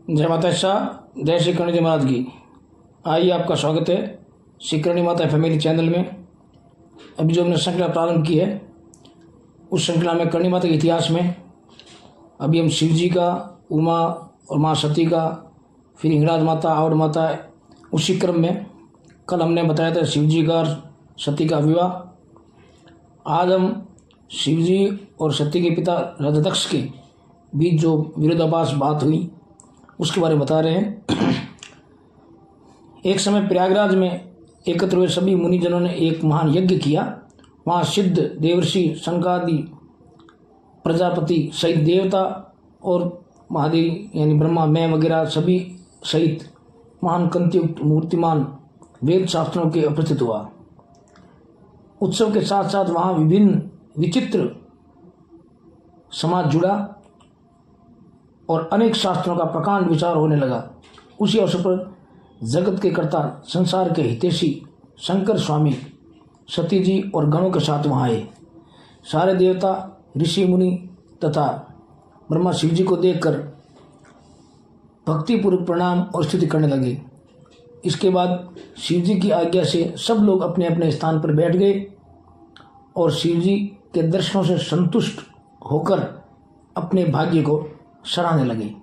जय माता शाह, जय श्री कर्ण जी महाराज की। आइए, आपका स्वागत है श्री करणी माता फैमिली चैनल में। अभी जो हमने श्रृंखला प्रारंभ की है, उस श्रृंखला में करणी माता के इतिहास में अभी हम शिव जी का, उमा और माँ सती का, फिर हिंगराज माता, आवड़ माता, उसी क्रम में कल हमने बताया था शिव जी का और सती का विवाह। आज हम शिव जी और सती के पिता राजा दक्ष के बीच जो विरोधाभास बात हुई उसके बारे में बता रहे हैं। एक समय प्रयागराज में एकत्र हुए सभी मुनिजनों ने एक महान यज्ञ किया। वहाँ सिद्ध, देवर्षि, शंकादि, प्रजापति सहित देवता और महादेव यानी ब्रह्मा, मैं वगैरह सभी सहित महान कंतियुक्त मूर्तिमान वेद शास्त्रों के उपस्थित हुआ। उत्सव के साथ साथ वहाँ विभिन्न विचित्र समाज जुड़ा और अनेक शास्त्रों का प्रकांड विचार होने लगा। उसी अवसर पर जगत के कर्ता, संसार के हितैषी शंकर स्वामी सती जी और गणों के साथ वहाँ आए। सारे देवता, ऋषि मुनि तथा ब्रह्मा शिव जी को देखकर भक्तिपूर्वक प्रणाम और स्तुति करने लगे। इसके बाद शिव जी की आज्ञा से सब लोग अपने अपने स्थान पर बैठ गए और शिव जी के दर्शनों से संतुष्ट होकर अपने भाग्य को सराहने लगे।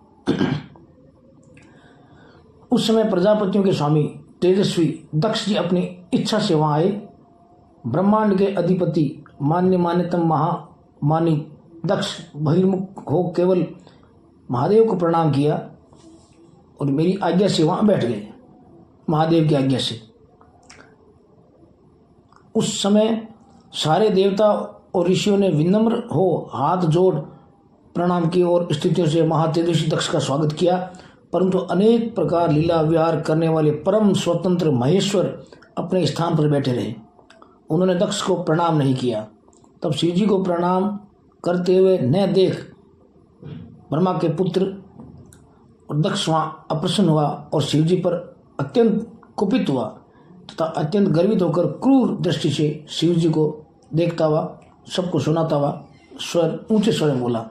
उस समय प्रजापतियों के स्वामी तेजस्वी दक्ष जी अपनी इच्छा से वहाँ आए। ब्रह्मांड के अधिपति मान्यतम महामानी दक्ष बहिर्मुख हो केवल महादेव को प्रणाम किया और मेरी आज्ञा से वहाँ बैठ गए, महादेव की आज्ञा से। उस समय सारे देवता और ऋषियों ने विनम्र हो हाथ जोड़ प्रणाम किए और स्थितियों से महातेजस्वी दक्ष का स्वागत किया। परंतु अनेक प्रकार लीला विहार करने वाले परम स्वतंत्र महेश्वर अपने स्थान पर बैठे रहे। उन्होंने दक्ष को प्रणाम नहीं किया। तब शिव जी को प्रणाम करते हुए न देख ब्रह्मा के पुत्र और दक्ष वहाँ अप्रसन्न हुआ और शिव जी पर अत्यंत कुपित हुआ तथा अत्यंत गर्वित होकर क्रूर दृष्टि से शिव जी को देखता हुआ, सबको सुनाता हुआ ऊंचे स्वर में बोला,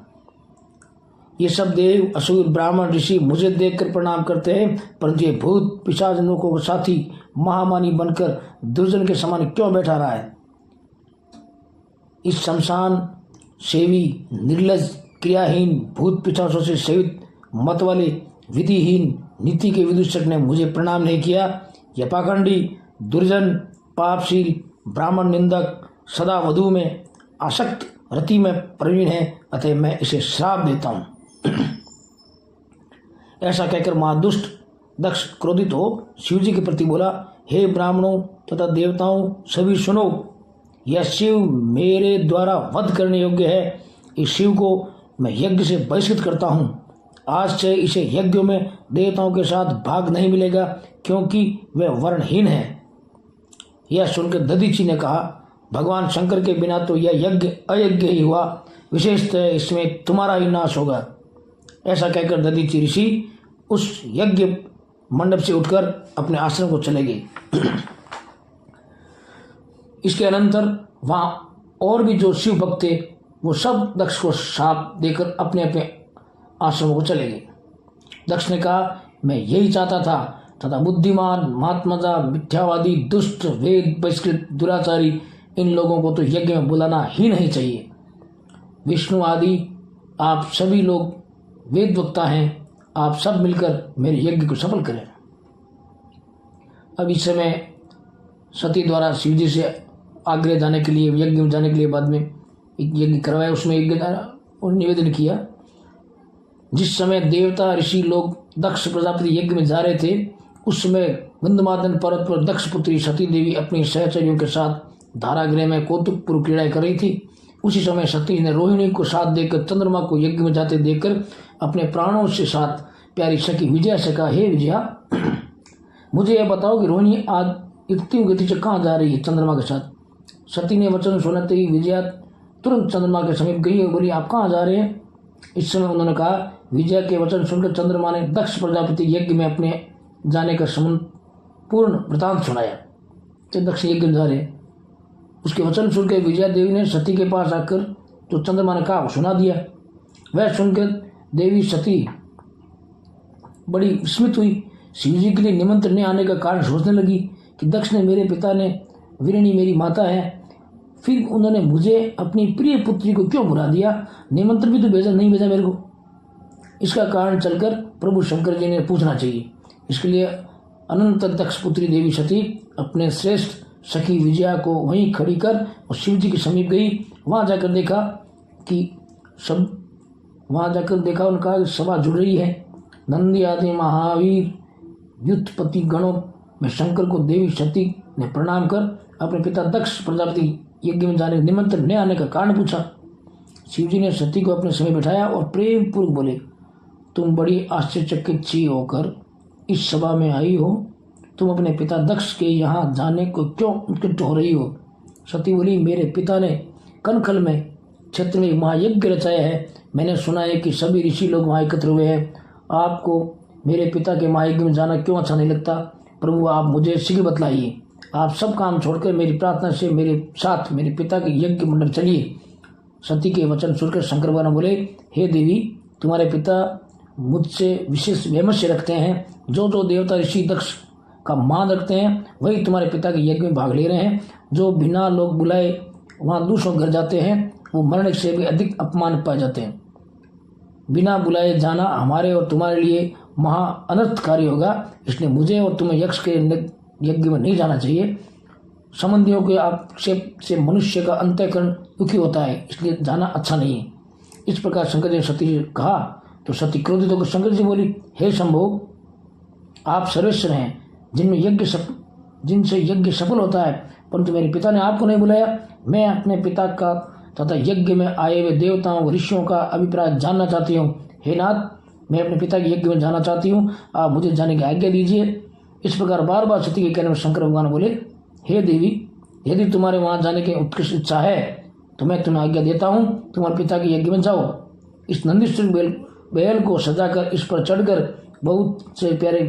ये सब देव, असुर, ब्राह्मण, ऋषि मुझे देखकर प्रणाम करते हैं, परंतु ये भूत पिशाच लोगों का साथी महामानी बनकर दुर्जन के समान क्यों बैठा रहा है। इस शमशान सेवी, निर्लज, क्रियाहीन, भूत पिशाचों से सेवित मत वाले विधिहीन नीति के विदूषक ने मुझे प्रणाम नहीं किया। यह पाखंडी, दुर्जन, पापशील, ब्राह्मण निंदक, सदा वधु में आसक्त, रति में प्रवीण है, अतः मैं इसे श्राप देता हूँ। ऐसा कहकर महादुष्ट दक्ष क्रोधित हो शिव जी के प्रति बोला, हे ब्राह्मणों तथा देवताओं सभी सुनो, यह शिव मेरे द्वारा वध करने योग्य है। इस शिव को मैं यज्ञ से बहिष्कृत करता हूँ। आज से इसे यज्ञों में देवताओं के साथ भाग नहीं मिलेगा, क्योंकि वह वर्णहीन है। यह सुनकर दधीची ने कहा, भगवान शंकर के बिना तो यह यज्ञ अयज्ञ ही हुआ, विशेषतः इसमें तुम्हारा ही नाश होगा। ऐसा कहकर दधीची ऋषि उस यज्ञ मंडप से उठकर अपने आश्रम को चले गए। इसके अनंतर वहाँ और भी जो शिव भक्त थे वो सब दक्ष को शाप देकर अपने अपने आश्रम को चले गए। दक्ष ने कहा, मैं यही चाहता था तथा बुद्धिमान, महात्मजा, मिथ्यावादी, दुष्ट, वेद बहिष्कृत, दुराचारी इन लोगों को तो यज्ञ में बुलाना ही नहीं चाहिए। विष्णु आदि आप सभी लोग वेद वक्ता हैं, आप सब मिलकर मेरे यज्ञ को सफल करें। अब इस समय सती द्वारा शिव जी से आग्रह जाने के लिए, यज्ञ में जाने के लिए बाद में एक यज्ञ करवाया, उसमें यज्ञ और निवेदन किया। जिस समय देवता ऋषि लोग दक्ष प्रजापति यज्ञ में जा रहे थे, उस समय गंधमादन पर्वत पर दक्ष पुत्री सती देवी अपनी सहचर्यों के साथ धारागृह में कौतुकपूर्व क्रीड़ाएं कर रही थी। उसी समय सती ने रोहिणी को साथ देकर चंद्रमा को यज्ञ में जाते देखकर अपने प्राणों से साथ प्यारी सखी विजया से कहा, हे विजया, मुझे यह बताओ कि रोहिणी आज इतनी गति से कहाँ जा रही है चंद्रमा के साथ। सती ने वचन सुनते ही विजया तुरंत चंद्रमा के समीप गई और बोली, आप कहाँ जा रहे हैं। इस समय उन्होंने कहा, विजया के वचन सुनकर चंद्रमा ने दक्ष प्रजापति यज्ञ में अपने जाने का पूर्ण वृतांत सुनाया। तो दक्ष यज्ञ में जा रहे, उसके वचन सुनकर विजया देवी ने सती के पास आकर जो चंद्रमा ने कहा सुना दिया। वह सुनकर देवी सती बड़ी विस्मित हुई। शिव जी के लिए निमंत्रण नहीं आने का कारण सोचने लगी कि दक्ष ने मेरे पिता ने वीरणी मेरी माता है, फिर उन्होंने मुझे अपनी प्रिय पुत्री को क्यों बुला दिया, निमंत्रण भी तो नहीं भेजा मेरे को। इसका कारण चलकर प्रभु शंकर जी ने पूछना चाहिए। इसके लिए अनंत दक्ष पुत्री देवी सती अपने श्रेष्ठ सखी विजया को वहीं खड़ी कर और शिव जी के समीप गई। वहां जाकर देखा उनका सभा जुड़ रही है। नंदी आदि महावीर व्युत्पत्ति गणों में शंकर को देवी सती ने प्रणाम कर अपने पिता दक्ष प्रजापति यज्ञ में जाने निमंत्रण न आने का कारण पूछा। शिव जी ने सती को अपने समय बैठाया और प्रेम पूर्वक बोले, तुम बड़ी आश्चर्यचकित सी होकर इस सभा में आई हो, तुम अपने पिता दक्ष के यहाँ जाने को क्यों उत्कंठ हो रही हो। सती बोली, मेरे पिता ने कनखल में क्षेत्र में महायज्ञ रचाया है। मैंने सुना है कि सभी ऋषि लोग वहाँ एकत्र हुए हैं। आपको मेरे पिता के महायज्ञ में जाना क्यों अच्छा नहीं लगता। प्रभु आप मुझे शीघ्र बतलाइए। आप सब काम छोड़कर मेरी प्रार्थना से मेरे साथ मेरे पिता के यज्ञ मंडप चलिए। सती के वचन सुनकर शंकर भगवान बोले, हे देवी, तुम्हारे पिता मुझसे विशेष वैमनस्य रखते हैं। जो देवता ऋषि दक्ष का मान रखते हैं वही तुम्हारे पिता के यज्ञ में भाग ले रहे हैं। जो बिना लोग बुलाए वहाँ दूसरों घर जाते हैं वो मरने से भी अधिक अपमान पाए जाते हैं। बिना बुलाए जाना हमारे और तुम्हारे लिए महा अनर्थकारी होगा, इसलिए मुझे और तुम्हें यक्ष के यज्ञ में नहीं जाना चाहिए। संबंधियों के आक्षेप से मनुष्य का अंतःकरण दुखी होता है, इसलिए जाना अच्छा नहीं है। इस प्रकार शंकर जी ने सती जी कहा तो सती क्रोधित होकर शंकर जी बोली, हे शंभो, आप सर्वेश्वर हैं जिनसे यज्ञ सफल होता है, परंतु मेरे पिता ने आपको नहीं बुलाया। मैं अपने पिता का तथा यज्ञ में आए हुए देवताओं ऋषियों का अभिप्राय जानना चाहती हूँ। हे नाथ, मैं अपने पिता के यज्ञ में जाना चाहती हूँ, आप मुझे जाने की आज्ञा दीजिए। इस प्रकार बार बार सती के कहने में शंकर भगवान बोले, हे देवी, यदि तुम्हारे वहाँ जाने की उत्कृष्ट इच्छा है तो मैं तुम्हें आज्ञा देता हूँ, तुम्हारे पिता के यज्ञ में जाओ। इस नंदीश्वर बैल को सजाकर इस पर चढ़कर बहुत से प्यारे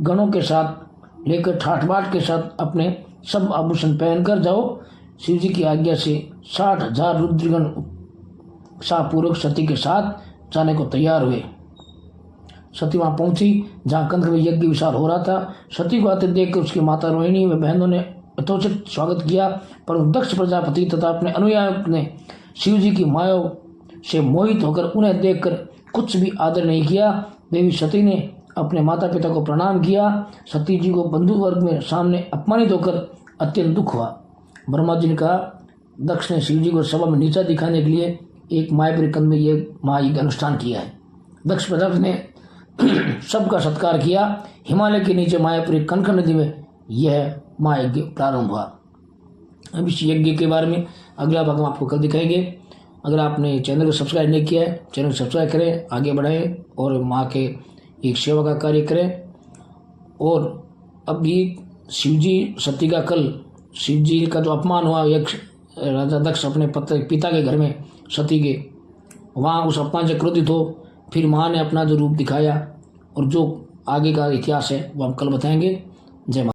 गणों के साथ लेकर ठाठ बाट के साथ अपने सब आभूषण पहनकर जाओ। शिव जी की आज्ञा से 60,000 रुद्रगण उत्साहपूर्वक सती के साथ जाने को तैयार हुए। सती वहां पहुंची जहां कंध में यज्ञ विशाल हो रहा था। सती को आते देखकर उसकी माता रोहिणी व बहनों ने यथोचित स्वागत किया, पर दक्ष प्रजापति तथा अपने अनुयायियों ने शिव जी की माया से मोहित होकर उन्हें देखकर कुछ भी आदर नहीं किया। देवी सती ने अपने माता पिता को प्रणाम किया। सती जी को बंधु वर्ग में सामने अपमानित होकर अत्यंत दुख हुआ। ब्रह्मा जी ने कहा, दक्ष ने शिव जी को सभा में नीचा दिखाने के लिए एक मायापुरी कंद में यह महायज्ञ अनुष्ठान किया है। दक्ष प्रजापति ने सबका सत्कार किया। हिमालय के नीचे मायापुरी कनखल नदी में यह महायज्ञ प्रारंभ हुआ। अब इस यज्ञ के बारे में अगला भाग हम आपको कल दिखाएंगे। अगर आपने चैनल को सब्सक्राइब नहीं किया है, चैनल को सब्सक्राइब करें, आगे बढ़ाएं और माँ के एक सेवा का कार्य करें। और अब ये शिव जी सती का कल शिव जी का जो अपमान हुआ, यक्ष राजा दक्ष अपने पिता के घर में सती के, वहाँ उस अपमान से क्रोधित हो फिर माँ ने अपना जो रूप दिखाया और जो आगे का इतिहास है वो हम कल बताएंगे। जय माता।